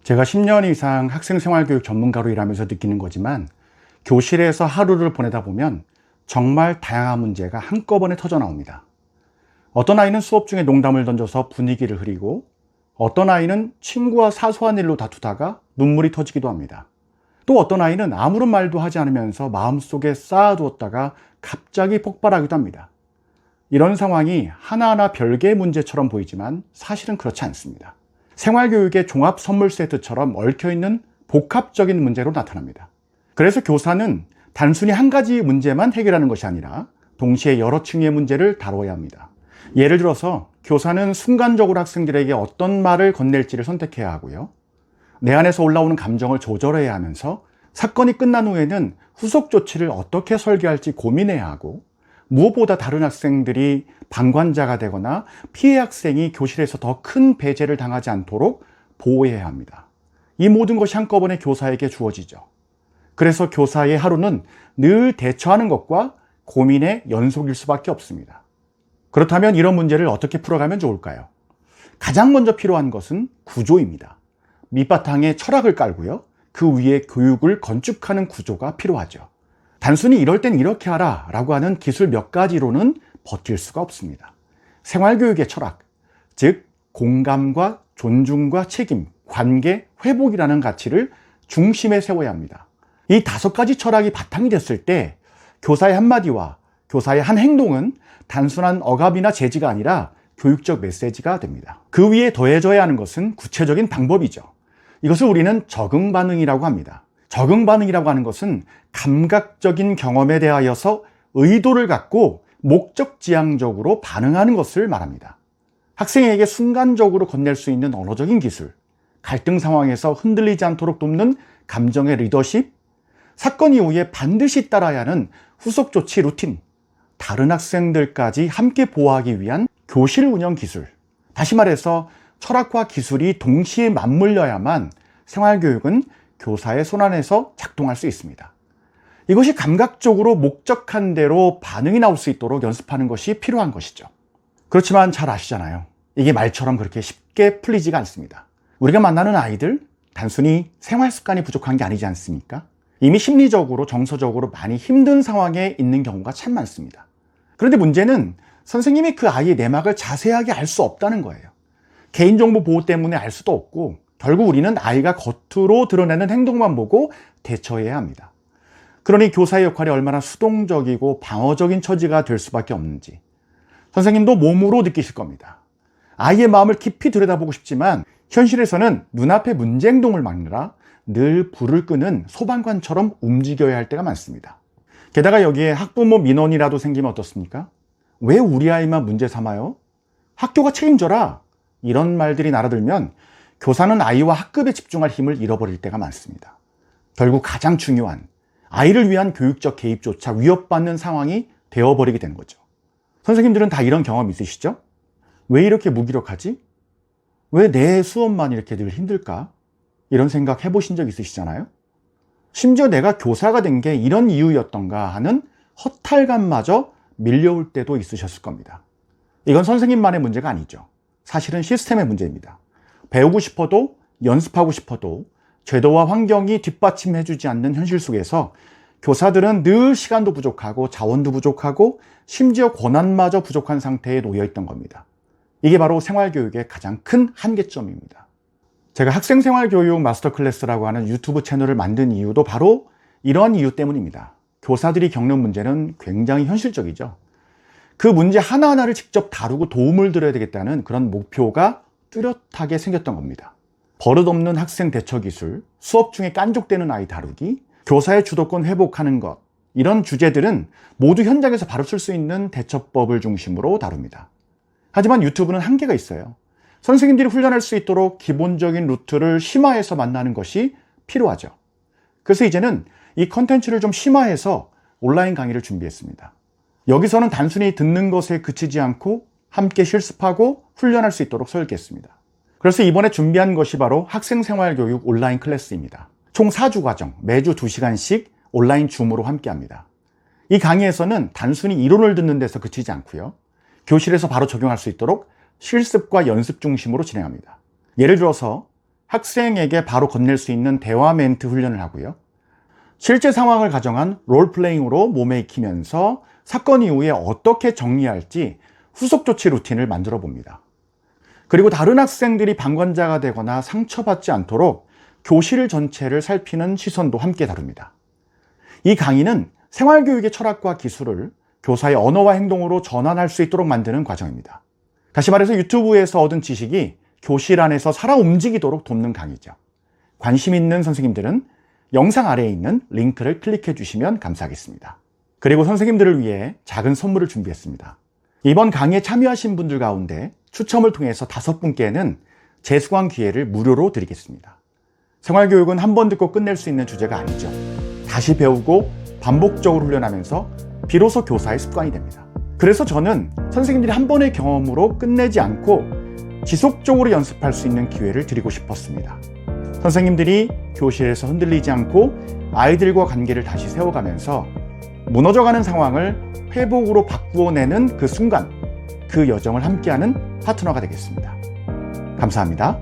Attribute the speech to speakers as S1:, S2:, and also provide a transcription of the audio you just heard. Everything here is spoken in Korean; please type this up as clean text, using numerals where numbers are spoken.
S1: 제가 10년 이상 학생생활교육 전문가로 일하면서 느끼는 거지만 교실에서 하루를 보내다 보면 정말 다양한 문제가 한꺼번에 터져 나옵니다. 어떤 아이는 수업 중에 농담을 던져서 분위기를 흐리고 어떤 아이는 친구와 사소한 일로 다투다가 눈물이 터지기도 합니다. 또 어떤 아이는 아무런 말도 하지 않으면서 마음속에 쌓아두었다가 갑자기 폭발하기도 합니다. 이런 상황이 하나하나 별개의 문제처럼 보이지만 사실은 그렇지 않습니다. 생활교육의 종합 선물 세트처럼 얽혀있는 복합적인 문제로 나타납니다. 그래서 교사는 단순히 한 가지 문제만 해결하는 것이 아니라 동시에 여러 층의 문제를 다뤄야 합니다. 예를 들어서 교사는 순간적으로 학생들에게 어떤 말을 건넬지를 선택해야 하고요. 내 안에서 올라오는 감정을 조절해야 하면서 사건이 끝난 후에는 후속 조치를 어떻게 설계할지 고민해야 하고, 무엇보다 다른 학생들이 방관자가 되거나 피해 학생이 교실에서 더 큰 배제를 당하지 않도록 보호해야 합니다. 이 모든 것이 한꺼번에 교사에게 주어지죠. 그래서 교사의 하루는 늘 대처하는 것과 고민의 연속일 수밖에 없습니다. 그렇다면 이런 문제를 어떻게 풀어가면 좋을까요? 가장 먼저 필요한 것은 구조입니다. 밑바탕에 철학을 깔고요. 그 위에 교육을 건축하는 구조가 필요하죠. 단순히 이럴 땐 이렇게 하라 라고 하는 기술 몇 가지로는 버틸 수가 없습니다. 생활교육의 철학, 즉 공감과 존중과 책임, 관계, 회복이라는 가치를 중심에 세워야 합니다. 이 5가지 철학이 바탕이 됐을 때 교사의 한마디와 교사의 한 행동은 단순한 억압이나 제지가 아니라 교육적 메시지가 됩니다. 그 위에 더해져야 하는 것은 구체적인 방법이죠. 이것을 우리는 적응 반응이라고 합니다. 적응 반응이라고 하는 것은 감각적인 경험에 대하여서 의도를 갖고 목적지향적으로 반응하는 것을 말합니다. 학생에게 순간적으로 건넬 수 있는 언어적인 기술, 갈등 상황에서 흔들리지 않도록 돕는 감정의 리더십, 사건 이후에 반드시 따라야 하는 후속 조치 루틴, 다른 학생들까지 함께 보호하기 위한 교실 운영 기술, 다시 말해서 철학과 기술이 동시에 맞물려야만 생활교육은 교사의 손안에서 작동할 수 있습니다. 이것이 감각적으로 목적한 대로 반응이 나올 수 있도록 연습하는 것이 필요한 것이죠. 그렇지만 잘 아시잖아요. 이게 말처럼 그렇게 쉽게 풀리지가 않습니다. 우리가 만나는 아이들, 단순히 생활 습관이 부족한 게 아니지 않습니까? 이미 심리적으로, 정서적으로 많이 힘든 상황에 있는 경우가 참 많습니다. 그런데 문제는 선생님이 그 아이의 내막을 자세하게 알 수 없다는 거예요. 개인정보 보호 때문에 알 수도 없고, 결국 우리는 아이가 겉으로 드러내는 행동만 보고 대처해야 합니다. 그러니 교사의 역할이 얼마나 수동적이고 방어적인 처지가 될 수밖에 없는지 선생님도 몸으로 느끼실 겁니다. 아이의 마음을 깊이 들여다보고 싶지만 현실에서는 눈앞의 문제 행동을 막느라 늘 불을 끄는 소방관처럼 움직여야 할 때가 많습니다. 게다가 여기에 학부모 민원이라도 생기면 어떻습니까? 왜 우리 아이만 문제 삼아요? 학교가 책임져라! 이런 말들이 날아들면 교사는 아이와 학급에 집중할 힘을 잃어버릴 때가 많습니다. 결국 가장 중요한 아이를 위한 교육적 개입조차 위협받는 상황이 되어버리게 되는 거죠. 선생님들은 다 이런 경험 있으시죠? 왜 이렇게 무기력하지? 왜 내 수업만 이렇게 늘 힘들까? 이런 생각 해보신 적 있으시잖아요? 심지어 내가 교사가 된 게 이런 이유였던가 하는 허탈감마저 밀려올 때도 있으셨을 겁니다. 이건 선생님만의 문제가 아니죠. 사실은 시스템의 문제입니다. 배우고 싶어도 연습하고 싶어도 제도와 환경이 뒷받침해주지 않는 현실 속에서 교사들은 늘 시간도 부족하고 자원도 부족하고 심지어 권한마저 부족한 상태에 놓여있던 겁니다. 이게 바로 생활교육의 가장 큰 한계점입니다. 제가 학생생활교육 마스터클래스라고 하는 유튜브 채널을 만든 이유도 바로 이러한 이유 때문입니다. 교사들이 겪는 문제는 굉장히 현실적이죠. 그 문제 하나하나를 직접 다루고 도움을 드려야 되겠다는 그런 목표가 뚜렷하게 생겼던 겁니다. 버릇없는 학생 대처 기술, 수업 중에 깐족대는 아이 다루기, 교사의 주도권 회복하는 것, 이런 주제들은 모두 현장에서 바로 쓸 수 있는 대처법을 중심으로 다룹니다. 하지만 유튜브는 한계가 있어요. 선생님들이 훈련할 수 있도록 기본적인 루트를 심화해서 만나는 것이 필요하죠. 그래서 이제는 이 컨텐츠를 좀 심화해서 온라인 강의를 준비했습니다. 여기서는 단순히 듣는 것에 그치지 않고 함께 실습하고 훈련할 수 있도록 설계했습니다. 그래서 이번에 준비한 것이 바로 학생생활교육 온라인 클래스입니다. 총 4주 과정, 매주 2시간씩 온라인 줌으로 함께합니다. 이 강의에서는 단순히 이론을 듣는 데서 그치지 않고요. 교실에서 바로 적용할 수 있도록 실습과 연습 중심으로 진행합니다. 예를 들어서 학생에게 바로 건넬 수 있는 대화 멘트 훈련을 하고요. 실제 상황을 가정한 롤플레잉으로 몸에 익히면서 사건 이후에 어떻게 정리할지 후속 조치 루틴을 만들어 봅니다. 그리고 다른 학생들이 방관자가 되거나 상처받지 않도록 교실 전체를 살피는 시선도 함께 다룹니다. 이 강의는 생활교육의 철학과 기술을 교사의 언어와 행동으로 전환할 수 있도록 만드는 과정입니다. 다시 말해서 유튜브에서 얻은 지식이 교실 안에서 살아 움직이도록 돕는 강의죠. 관심 있는 선생님들은 영상 아래에 있는 링크를 클릭해 주시면 감사하겠습니다. 그리고 선생님들을 위해 작은 선물을 준비했습니다. 이번 강의에 참여하신 분들 가운데 추첨을 통해서 5분께는 재수강 기회를 무료로 드리겠습니다. 생활교육은 한 번 듣고 끝낼 수 있는 주제가 아니죠. 다시 배우고 반복적으로 훈련하면서 비로소 교사의 습관이 됩니다. 그래서 저는 선생님들이 한 번의 경험으로 끝내지 않고 지속적으로 연습할 수 있는 기회를 드리고 싶었습니다. 선생님들이 교실에서 흔들리지 않고 아이들과 관계를 다시 세워가면서 무너져가는 상황을 회복으로 바꾸어내는 그 순간, 그 여정을 함께하는 파트너가 되겠습니다. 감사합니다.